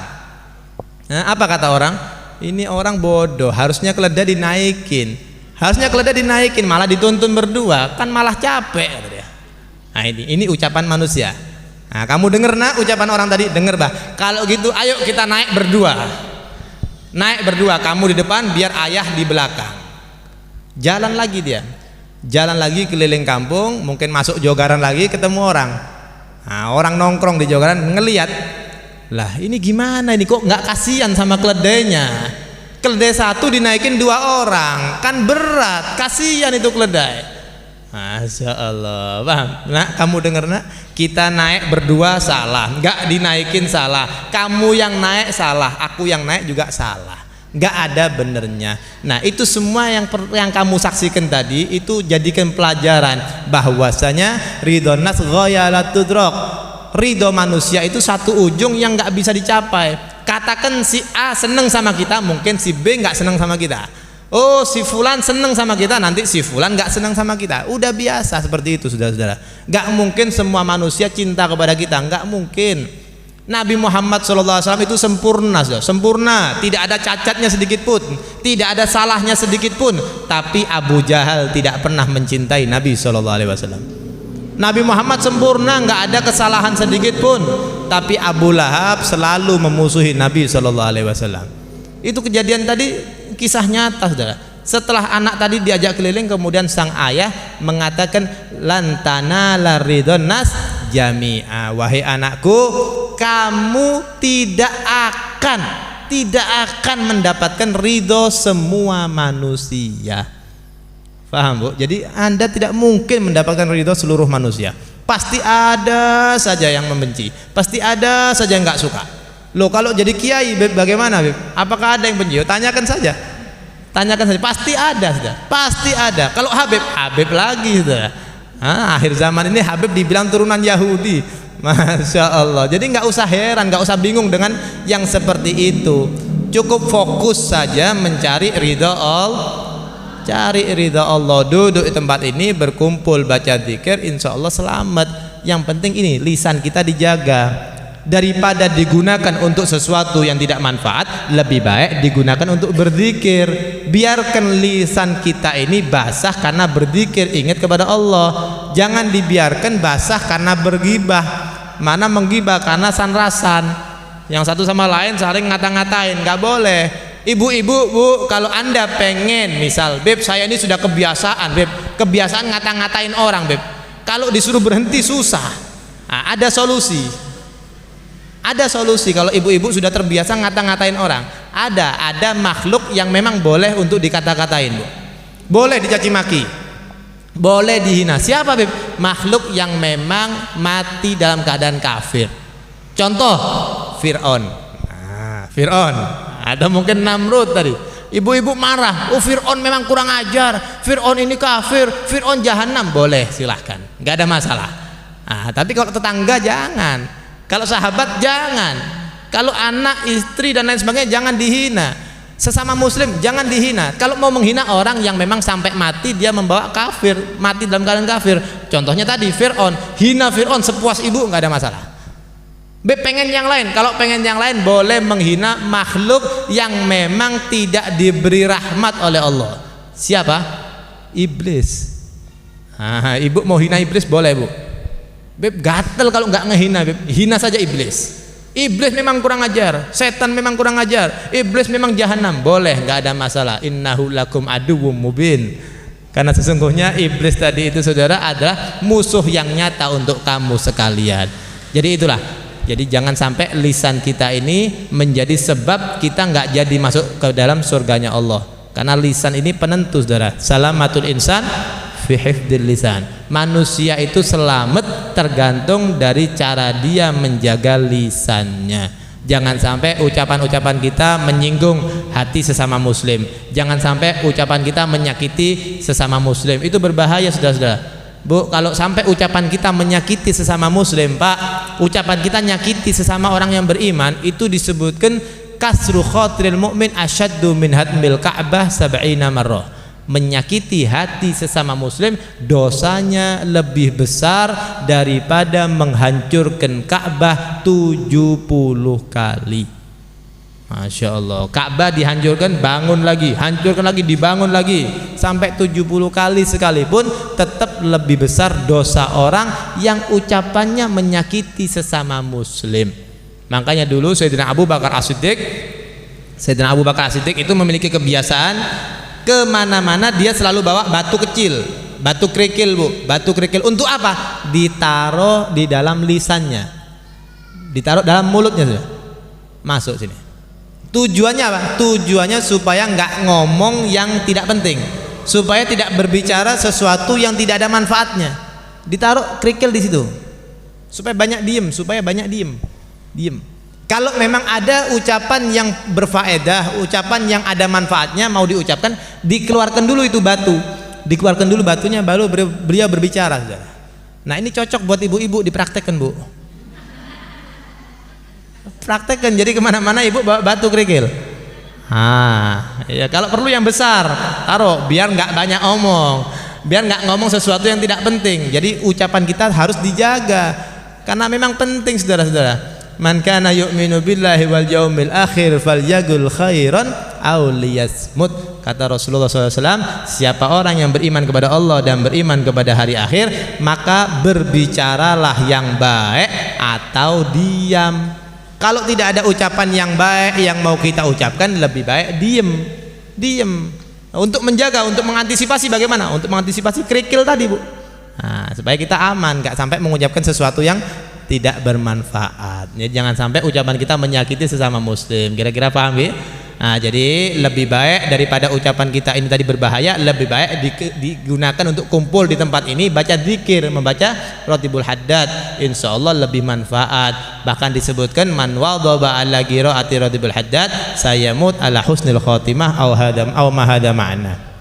Nah, apa kata orang? Ini orang bodoh, harusnya keledai dinaikin, Harusnya keledai dinaikin, malah dituntun berdua, kan malah capek kata dia. Nah ini ucapan manusia. Nah kamu denger nak ucapan orang tadi, denger bah. Kalau gitu ayo kita naik berdua. Naik berdua, kamu di depan biar ayah di belakang. Jalan lagi dia. Jalan lagi keliling kampung, mungkin masuk jogaran lagi ketemu orang. Nah, orang nongkrong di jogaran ngelihat, lah ini gimana ini kok nggak kasihan sama keledainya? Keledai satu dinaikin 2 orang, kan berat, kasihan itu keledai. Masya Allah, paham? Nah kamu denger nak, kita naik berdua salah, nggak dinaikin salah. Kamu yang naik salah, aku yang naik juga salah. Nggak ada benernya. Nah itu semua yang kamu saksikan tadi itu jadikan pelajaran bahwasanya ridho nas ghaya tudrok. Ridho manusia itu satu ujung yang nggak bisa dicapai. Katakan si A seneng sama kita, mungkin si B nggak seneng sama kita. Oh si fulan seneng sama kita, nanti si fulan nggak seneng sama kita. Udah biasa seperti itu saudara-saudara. Nggak mungkin semua manusia cinta kepada kita, nggak mungkin. Nabi Muhammad SAW itu sempurna, sempurna, tidak ada cacatnya sedikit pun, tidak ada salahnya sedikit pun. Tapi Abu Jahal tidak pernah mencintai Nabi SAW. Nabi Muhammad sempurna, nggak ada kesalahan sedikit pun. Tapi Abu Lahab selalu memusuhi Nabi SAW. Itu kejadian tadi kisah nyata, saudara. Setelah anak tadi diajak keliling, kemudian sang ayah mengatakan lantana laridon nas jami'a, wahai anakku, kamu tidak akan mendapatkan ridho semua manusia. Paham bu? Jadi anda tidak mungkin mendapatkan ridho seluruh manusia. Pasti ada saja yang membenci, pasti ada saja yang nggak suka. Loh kalau jadi kiai bagaimana Beb? Apakah ada yang benci? Tanyakan saja. Tanyakan saja, pasti ada, sudah. Pasti ada. Kalau Habib lagi, sudah. Akhir zaman ini Habib dibilang turunan Yahudi. Masya Allah. Jadi nggak usah heran, nggak usah bingung dengan yang seperti itu. Cukup fokus saja mencari ridha Allah. Cari ridha Allah. Duduk di tempat ini berkumpul baca zikir, insya Allah selamat. Yang penting ini lisan kita dijaga. Daripada digunakan untuk sesuatu yang tidak manfaat, lebih baik digunakan untuk berzikir. Biarkan lisan kita ini basah karena berzikir, ingat kepada Allah. Jangan dibiarkan basah karena bergibah. Mana menggibah karena sanrasan, yang satu sama lain saling ngata-ngatain, nggak boleh. Ibu-ibu, bu, kalau anda pengen, misal, Beb, saya ini sudah kebiasaan, Beb, kebiasaan ngata-ngatain orang, Beb. Kalau disuruh berhenti susah. Nah, ada solusi. Ada solusi kalau ibu-ibu sudah terbiasa ngata-ngatain orang. Ada makhluk yang memang boleh untuk dikata-katain, Bu. Boleh dicaci maki. Boleh dihina. Siapa, Beb? Makhluk yang memang mati dalam keadaan kafir. Contoh, Fir'aun. Nah, Fir'aun. Ada mungkin Namrud tadi. Ibu-ibu marah, oh Fir'aun memang kurang ajar, Fir'aun ini kafir, Fir'aun jahanam. Boleh, silahkan, nggak ada masalah. Nah, tapi kalau tetangga jangan. Kalau sahabat jangan, kalau anak, istri dan lain sebagainya jangan dihina. Sesama muslim jangan dihina. Kalau mau menghina orang yang memang sampai mati dia membawa kafir, mati dalam keadaan kafir. Contohnya tadi Fir'aun, hina Fir'aun sepuas ibu, nggak ada masalah. Pengen yang lain, kalau pengen yang lain boleh menghina makhluk yang memang tidak diberi rahmat oleh Allah. Siapa? Iblis. Nah, ibu mau hina iblis boleh, Bu. Beb gatel kalau nggak ngehina, Beb. Hina saja iblis. Iblis memang kurang ajar, setan memang kurang ajar, iblis memang jahanam, boleh, nggak ada masalah. Innahu lakum aduwwum mubin. Karena sesungguhnya iblis tadi itu saudara adalah musuh yang nyata untuk kamu sekalian. Jadi itulah. Jadi jangan sampai lisan kita ini menjadi sebab kita nggak jadi masuk ke dalam surganya Allah. Karena lisan ini penentu, saudara. Salamatul insan fi hifdzil lisan. Manusia itu selamat tergantung dari cara dia menjaga lisannya. Jangan sampai ucapan-ucapan kita menyinggung hati sesama muslim. Jangan sampai ucapan kita menyakiti sesama muslim. Itu berbahaya, saudara-saudara. Bu, kalau sampai ucapan kita menyakiti sesama muslim, Pak, ucapan kita nyakiti sesama orang yang beriman, itu disebutkan kasru khatril mu'min asyaddu min hadmil ka'bah sab'ina marrah. Menyakiti hati sesama muslim dosanya lebih besar daripada menghancurkan Ka'bah 70 kali. Masya Allah. Ka'bah dihancurkan, bangun lagi, hancurkan lagi, dibangun lagi, sampai 70 kali sekalipun tetap lebih besar dosa orang yang ucapannya menyakiti sesama muslim. Makanya dulu Sayyidina Abu Bakar As-Siddiq itu memiliki kebiasaan kemana-mana dia selalu bawa batu kecil, batu kerikil Bu, batu kerikil. Untuk apa? Ditaruh di dalam lisannya, ditaruh dalam mulutnya sudah masuk sini. Tujuannya apa? Tujuannya supaya nggak ngomong yang tidak penting, supaya tidak berbicara sesuatu yang tidak ada manfaatnya. Ditaruh kerikil di situ supaya banyak diem, diem. Kalau memang ada ucapan yang berfaedah, ucapan yang ada manfaatnya mau diucapkan, dikeluarkan dulu itu batu, dikeluarkan dulu batunya, baru beliau berbicara. Nah ini cocok buat ibu-ibu, dipraktekkan Bu. Praktekkan, jadi kemana-mana ibu bawa batu kerikil. Ya kalau perlu yang besar taruh, biar nggak banyak omong, biar nggak ngomong sesuatu yang tidak penting. Jadi ucapan kita harus dijaga karena memang penting saudara-saudara. Man kana yu'minu billahi wal yaumil akhir falyaqul khairan aw liyasmut. Kata Rasulullah SAW, siapa orang yang beriman kepada Allah dan beriman kepada hari akhir, maka berbicaralah yang baik atau diam. Kalau tidak ada ucapan yang baik yang mau kita ucapkan, lebih baik diem. Untuk menjaga, untuk mengantisipasi bagaimana? Untuk mengantisipasi kerikil tadi Bu. Nah, supaya kita aman, nggak sampai mengucapkan sesuatu yang tidak bermanfaat. Jadi jangan sampai ucapan kita menyakiti sesama muslim. Kira-kira paham ya? Nah, jadi lebih baik daripada ucapan kita ini tadi berbahaya, lebih baik digunakan untuk kumpul di tempat ini, baca zikir, membaca Ratibul Haddad, insya Allah lebih manfaat. Bahkan disebutkan man wadaba ala qiraati Ratibul Haddad sayamut ala husnil khotimah aw mahada ma'na.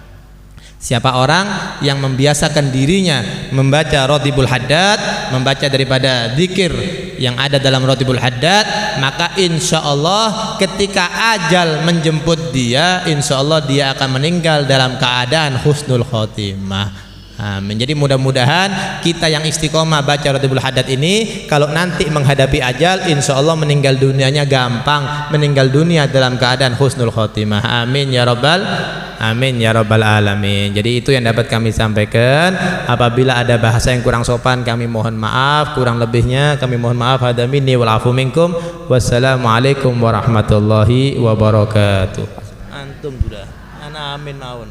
Siapa orang yang membiasakan dirinya membaca Ratibul Haddad, membaca daripada zikir yang ada dalam Ratibul Haddad, maka insya Allah ketika ajal menjemput dia, insya Allah dia akan meninggal dalam keadaan husnul khotimah. Menjadi mudah-mudahan kita yang istiqomah baca Ratibul Haddad ini, kalau nanti menghadapi ajal, insya Allah meninggal dunianya gampang, meninggal dunia dalam keadaan husnul khotimah. Amin ya rabbal alamin. Jadi itu yang dapat kami sampaikan. Apabila ada bahasa yang kurang sopan, kami mohon maaf. Kurang lebihnya kami mohon maaf. Hada minni wal afu minkum. Wassalamualaikum warahmatullahi wabarakatuh. Antum sudah. Ana amin maun.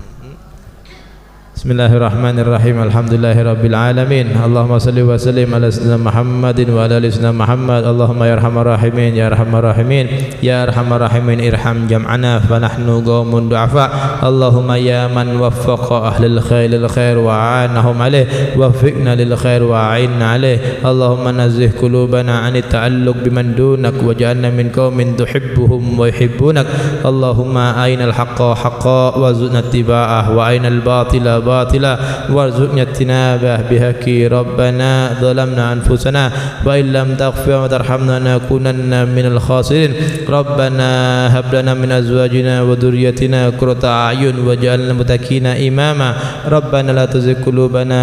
Bismillahirrahmanirrahim. Alhamdulillahirabbil alamin. Allahumma shalli wa sallim ala sayyidina Muhammadin wa ala ali sayyidina Muhammad. Allahumma ya arhamar rahimin ya arhamar rahimin ya arhamar rahimin irham jam'ana fa nahnu qaumun du'afa. Allahumma ya man waffaqa ahlil khairil khair wa a'anahum alaih waffiqna lil khair wa a'inna alaih. Allahumma nazzih qulubana 'anit ta'alluq biman dunak waj'alna min qaumin tuhibbuhum wa yuhibbunak. Allahumma aynal haqqa haqqa wa zudna ittiba'ah wa aynal batila باطلا وارزقنا اجتنابه بحق ربنا ظلمنا أنفسنا وإن لم تغفر وترحمنا لنكونن من الخاسرين. ربنا هب لنا من أزواجنا وذريتنا قرة أعين واجعلنا متقين إماما. ربنا لا تزغ قلوبنا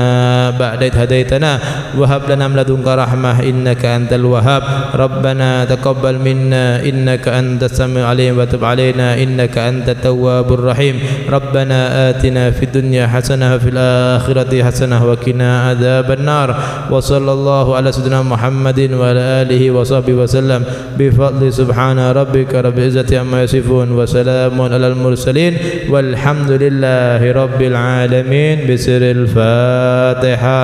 بعد إذ هديتنا وهب لنا من لدنك رحمة إنك أنت الوهاب. ربنا تقبل منا إنك أنت السميع العليم وتب علينا إنك أنت التواب الرحيم. ربنا آتنا في الدنيا حسنة وفي الآخرة حسنة وقنا عذاب النار. وصلى الله على سيدنا محمد وعلى آله وصحبه وسلم بفضل سبحان ربك رب العزة عما يصفون وسلام على المرسلين والحمد لله رب العالمين. بسر الفاتحة.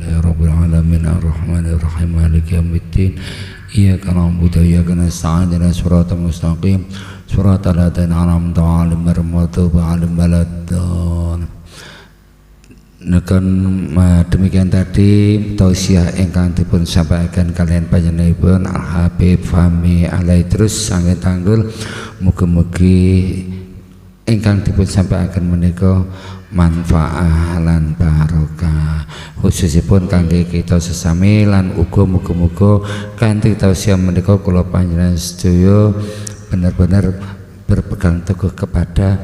Ya Rabbil Alamin Ar-Rahmanir Rahim Maliki Yaumiddin. Iyyaka na'budu wa iyyaka nasta'in ihdinas siratal mustaqim siratal ladzina an'amta 'alaihim ghairil maghdubi 'alaihim waladdallin. Demikian tadi tausiah ingkang dipun sampaikan kalian panjenenganipun Al Habib Fahmi Alaidrus sanget tanggul. Mugi-mugi ingkang dipun sampaikan menika manfaat lan barokah khususipun kangge kita sesami lan uga muga-muga kanthi tausiah menika kula panjenengan sedaya benar-benar berpegang teguh kepada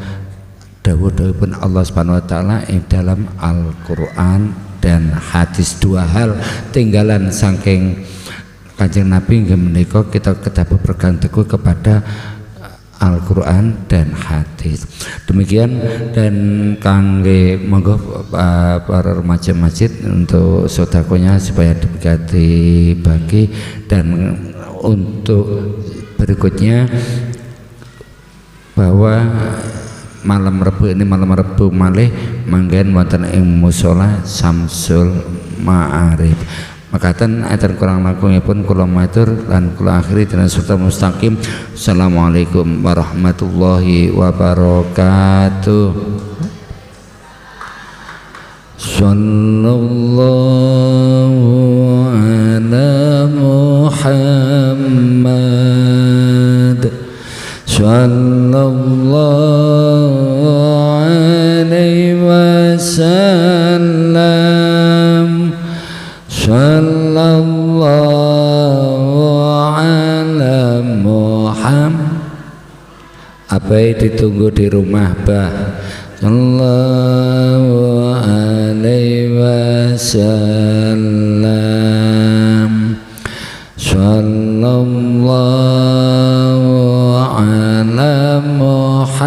dawuh-dawuhipun Allah Subhanahu wa taala ing dalam Al-Qur'an dan hadis. Dua hal tinggalan saking Kanjeng Nabi nggih menika kita kedapat berpegang teguh kepada Al-Quran dan hadis. Demikian, dan kangge monggo para remaja masjid untuk sodakonya supaya dibagi, dan untuk berikutnya bahwa malam Rebu ini malam Rebu malih manggen wonten ing musala Samsul Ma'arif. Makaten atur kurang langkungipun kula matur lan kula akhiri dengan serta mustaqim. Assalamualaikum warahmatullahi wabarakatuh. Sallallahu ala Muhammad, sallallahu alaihi wasallam, sallallahu ala Muhammad. Apa yang ditunggu di rumah bah? Sallallahu alaihi wasallam, sallallahu ala Muhammad,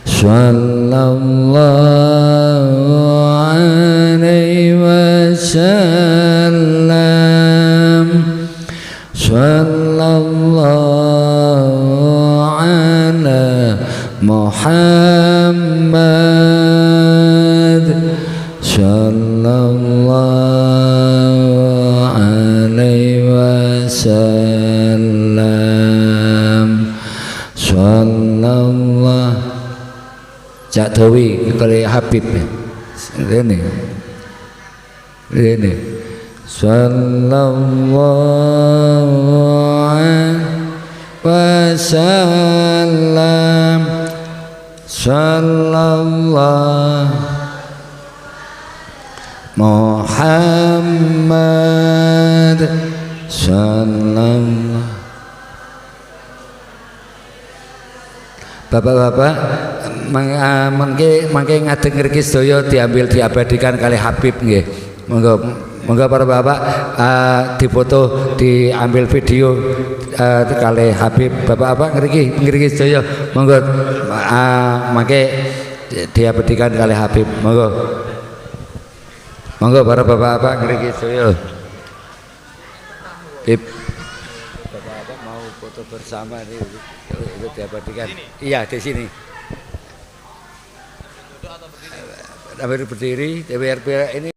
sallallahu alaihi wasallam, sallallahu ala Muhammad, sallallahu alaihi wasallam, sallallahu Cak Dawi kali Habib ini sallallahu alaihi wasallam, sallallahu Muhammad, sallallahu. Bapak-bapak mangke ngadeg ngriki sedaya diabadikan kali Habib nggih. Monggo para bapak dipoto, diambil video kali Habib. Bapak-bapak ngriki sedaya monggo mangke diabadikan kali Habib. Monggo para bapak-bapak ngriki sedaya. Bapak-bapak mau foto bersama nih, itu diabadikan. Iya, di sini. Sambil berdiri, DPR ini